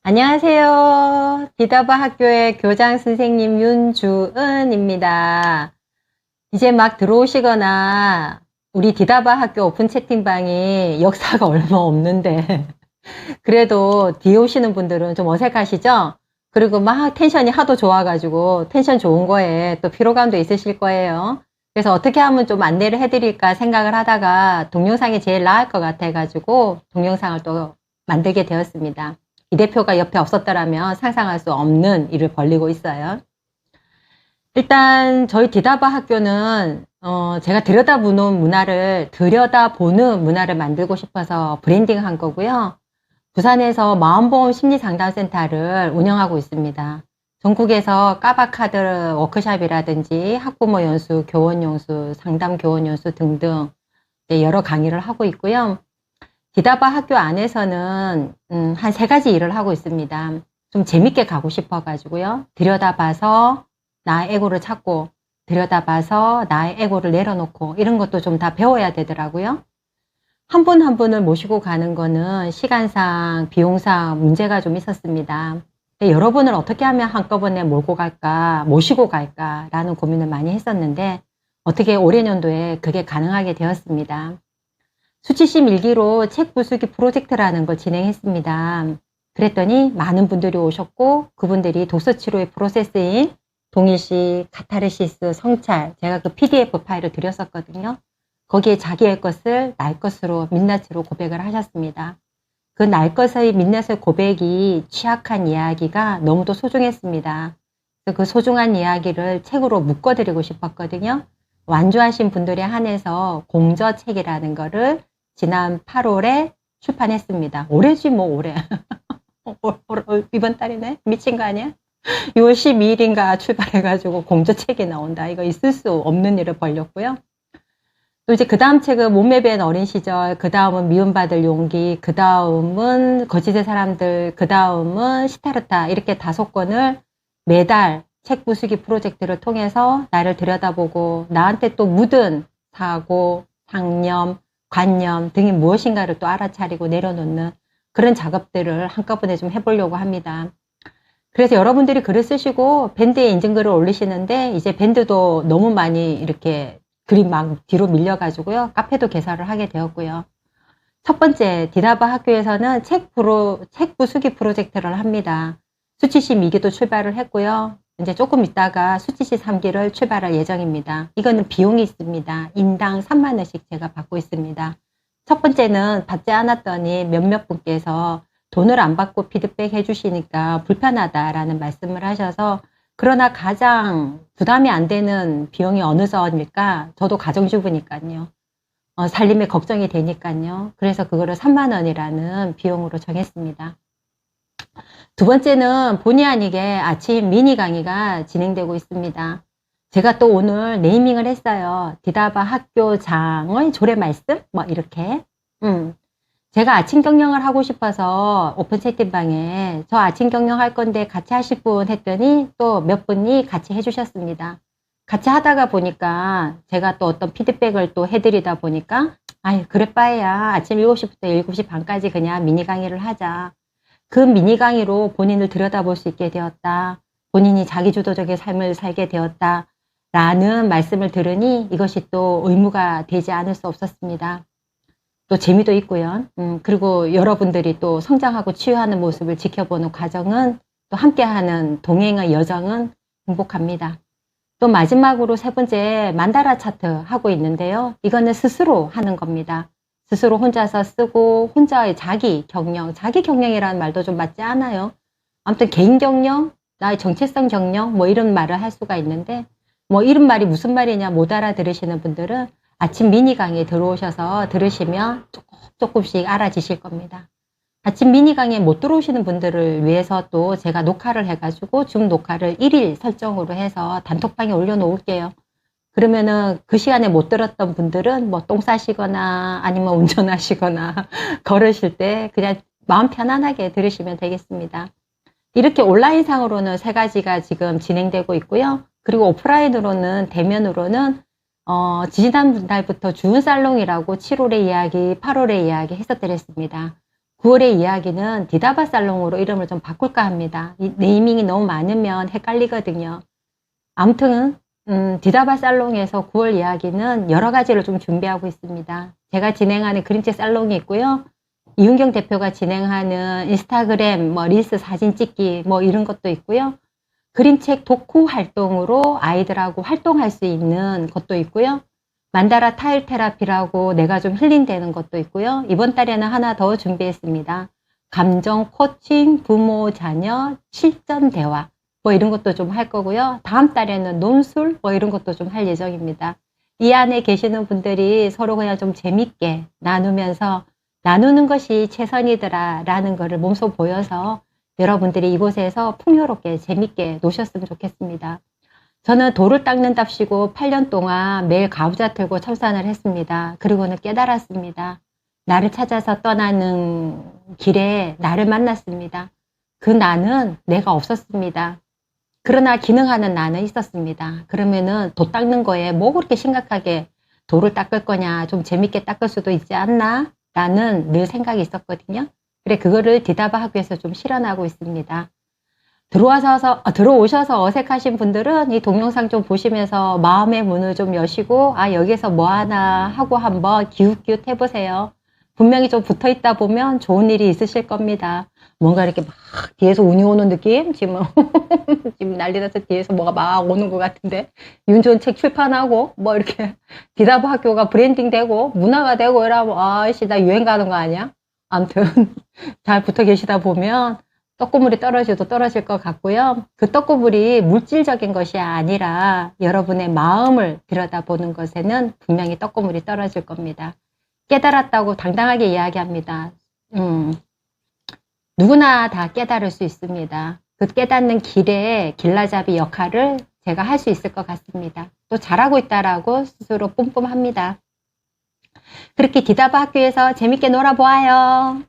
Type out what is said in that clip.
안녕하세요. 디다바 학교의 교장 선생님 윤주은입니다. 이제 막 들어오시거나 우리 디다바 학교 오픈 채팅방이 역사가 얼마 없는데 그래도 뒤에 오시는 분들은 좀 어색하시죠? 그리고 막 텐션이 하도 좋아가지고 텐션 좋은 거에 또 피로감도 있으실 거예요. 그래서 어떻게 하면 좀 안내를 해드릴까 생각을 하다가 동영상이 제일 나을 것 같아가지고 동영상을 또 만들게 되었습니다. 이 대표가 옆에 없었더라면 상상할 수 없는 일을 벌이고 있어요. 일단 저희 디다바 학교는 제가 들여다보는 문화를 만들고 싶어서 브랜딩한 거고요. 부산에서 마음보험 심리상담센터를 운영하고 있습니다. 전국에서 까바카드 워크샵이라든지 학부모 연수, 교원 연수, 상담 교원 연수 등등 여러 강의를 하고 있고요. 디다바 학교 안에서는 한 3가지 일을 하고 있습니다. 좀 재밌게 가고 싶어가지고요. 들여다봐서 나의 에고를 찾고, 들여다봐서 나의 에고를 내려놓고, 이런 것도 좀 다 배워야 되더라고요. 한 분 한 분을 모시고 가는 거는 시간상, 비용상 문제가 좀 있었습니다. 여러분을 어떻게 하면 한꺼번에 모시고 갈까 라는 고민을 많이 했었는데 어떻게 올해년도에 그게 가능하게 되었습니다. 수치심 일기로 책 부수기 프로젝트라는 걸 진행했습니다. 그랬더니 많은 분들이 오셨고 그분들이 독서치료의 프로세스인 동일시, 카타르시스, 성찰, 제가 그 PDF 파일을 드렸었거든요. 거기에 자기의 것을 날 것으로 민낯으로 고백을 하셨습니다. 그 날 것의 민낯의 고백이 취약한 이야기가 너무도 소중했습니다. 그래서 그 소중한 이야기를 책으로 묶어드리고 싶었거든요. 완주하신 분들에 한해서 공저책이라는 거를 지난 8월에 출판했습니다. 올해지 뭐 올해. 이번 달이네? 미친 거 아니야? 6월 12일인가 출발해가지고 공저책이 나온다. 이거 있을 수 없는 일을 벌렸고요. 또 이제 그 다음 책은 몸에 밴 어린 시절, 그 다음은 미움받을 용기, 그 다음은 거짓의 사람들, 그 다음은 시타르타 이렇게 5권을 매달 책 부수기 프로젝트를 통해서 나를 들여다보고 나한테 또 묻은 사고, 상념, 관념 등이 무엇인가를 또 알아차리고 내려놓는 그런 작업들을 한꺼번에 좀 해보려고 합니다. 그래서 여러분들이 글을 쓰시고 밴드에 인증글을 올리시는데 이제 밴드도 너무 많이 이렇게 글이 막 뒤로 밀려가지고요. 카페도 개설을 하게 되었고요. 첫 번째, 디다바 학교에서는 책 부수기 프로젝트를 합니다. 수치시 2기도 출발을 했고요. 이제 조금 있다가 수치시 3기를 출발할 예정입니다. 이거는 비용이 있습니다. 인당 3만 원씩 제가 받고 있습니다. 첫 번째는 받지 않았더니 몇몇 분께서 돈을 안 받고 피드백 해주시니까 불편하다라는 말씀을 하셔서 그러나 가장 부담이 안 되는 비용이 어느 선일까? 저도 가정주부니까요. 살림에 걱정이 되니까요. 그래서 그거를 3만 원이라는 비용으로 정했습니다. 두 번째는 본의 아니게 아침 미니 강의가 진행되고 있습니다. 제가 또 오늘 네이밍을 했어요. 디다바 학교장의 조례 말씀? 뭐 이렇게. 제가 아침 경영을 하고 싶어서 오픈 채팅방에 저 아침 경영 할 건데 같이 하실 분 했더니 또 몇 분이 같이 해주셨습니다. 같이 하다가 보니까 제가 또 어떤 피드백을 또 해드리다 보니까 아유 그래 빠야 아침 7시부터 7시 반까지 그냥 미니 강의를 하자. 그 미니 강의로 본인을 들여다볼 수 있게 되었다. 본인이 자기주도적인 삶을 살게 되었다. 라는 말씀을 들으니 이것이 또 의무가 되지 않을 수 없었습니다. 또 재미도 있고요. 그리고 여러분들이 또 성장하고 치유하는 모습을 지켜보는 과정은 또 함께하는 동행의 여정은 행복합니다. 또 마지막으로 3번째 만다라 차트 하고 있는데요. 이거는 스스로 하는 겁니다. 스스로 혼자서 쓰고 혼자의 자기 경영이라는 말도 좀 맞지 않아요. 아무튼 개인 경영, 나의 정체성 경영 뭐 이런 말을 할 수가 있는데 뭐 이런 말이 무슨 말이냐 못 알아들으시는 분들은 아침 미니 강의에 들어오셔서 들으시면 조금씩 알아지실 겁니다. 아침 미니 강의에 못 들어오시는 분들을 위해서 또 제가 녹화를 해가지고 줌 녹화를 1일 설정으로 해서 단톡방에 올려놓을게요. 그러면은 그 시간에 못 들었던 분들은 뭐 똥 싸시거나 아니면 운전하시거나 걸으실 때 그냥 마음 편안하게 들으시면 되겠습니다. 이렇게 온라인상으로는 3가지가 지금 진행되고 있고요. 그리고 오프라인으로는 대면으로는 지지난달부터 주은살롱이라고 7월의 이야기, 8월의 이야기 했었더랬습니다. 9월의 이야기는 디다바 살롱으로 이름을 좀 바꿀까 합니다. 이 네이밍이 너무 많으면 헷갈리거든요. 아무튼 디다바 살롱에서 9월 이야기는 여러 가지를 좀 준비하고 있습니다. 제가 진행하는 그림책 살롱이 있고요. 이윤경 대표가 진행하는 인스타그램 릴스 사진 찍기 이런 것도 있고요. 그림책 독후 활동으로 아이들하고 활동할 수 있는 것도 있고요. 만다라 타일 테라피라고 내가 좀 힐링되는 것도 있고요. 이번 달에는 하나 더 준비했습니다. 감정 코칭, 부모, 자녀, 실전 대화 이런 것도 좀 할 거고요. 다음 달에는 논술 이런 것도 좀 할 예정입니다. 이 안에 계시는 분들이 서로 그냥 좀 재밌게 나누면서 나누는 것이 최선이더라 라는 거를 몸소 보여서 여러분들이 이곳에서 풍요롭게 재밌게 노셨으면 좋겠습니다. 저는 돌을 닦는답시고 8년 동안 매일 가부좌 틀고 참선을 했습니다. 그리고는 깨달았습니다. 나를 찾아서 떠나는 길에 나를 만났습니다. 그 나는 내가 없었습니다. 그러나 기능하는 나는 있었습니다. 그러면은 돌 닦는 거에 뭐 그렇게 심각하게 돌을 닦을 거냐, 좀 재밌게 닦을 수도 있지 않나? 라는 늘 생각이 있었거든요. 그래, 그거를 디다바 학교에서 좀 실현하고 있습니다. 들어오셔서 어색하신 분들은 이 동영상 좀 보시면서 마음의 문을 좀 여시고, 여기서 뭐 하나 하고 한번 기웃기웃 해보세요. 분명히 좀 붙어 있다 보면 좋은 일이 있으실 겁니다. 뭔가 이렇게 막 뒤에서 운이 오는 느낌? 지금 난리 나서 뒤에서 뭐가 막 오는 것 같은데, 윤좋은 책 출판하고 이렇게 디다바 학교가 브랜딩 되고 문화가 되고 이러면 나 유행 가는 거 아니야? 아무튼 잘 붙어 계시다 보면 떡고물이 떨어져도 떨어질 것 같고요. 그 떡고물이 물질적인 것이 아니라 여러분의 마음을 들여다보는 것에는 분명히 떡고물이 떨어질 겁니다. 깨달았다고 당당하게 이야기합니다. 누구나 다 깨달을 수 있습니다. 그 깨닫는 길의 길라잡이 역할을 제가 할 수 있을 것 같습니다. 또 잘하고 있다라고 스스로 뿜뿜합니다. 그렇게 디다바 학교에서 재밌게 놀아보아요.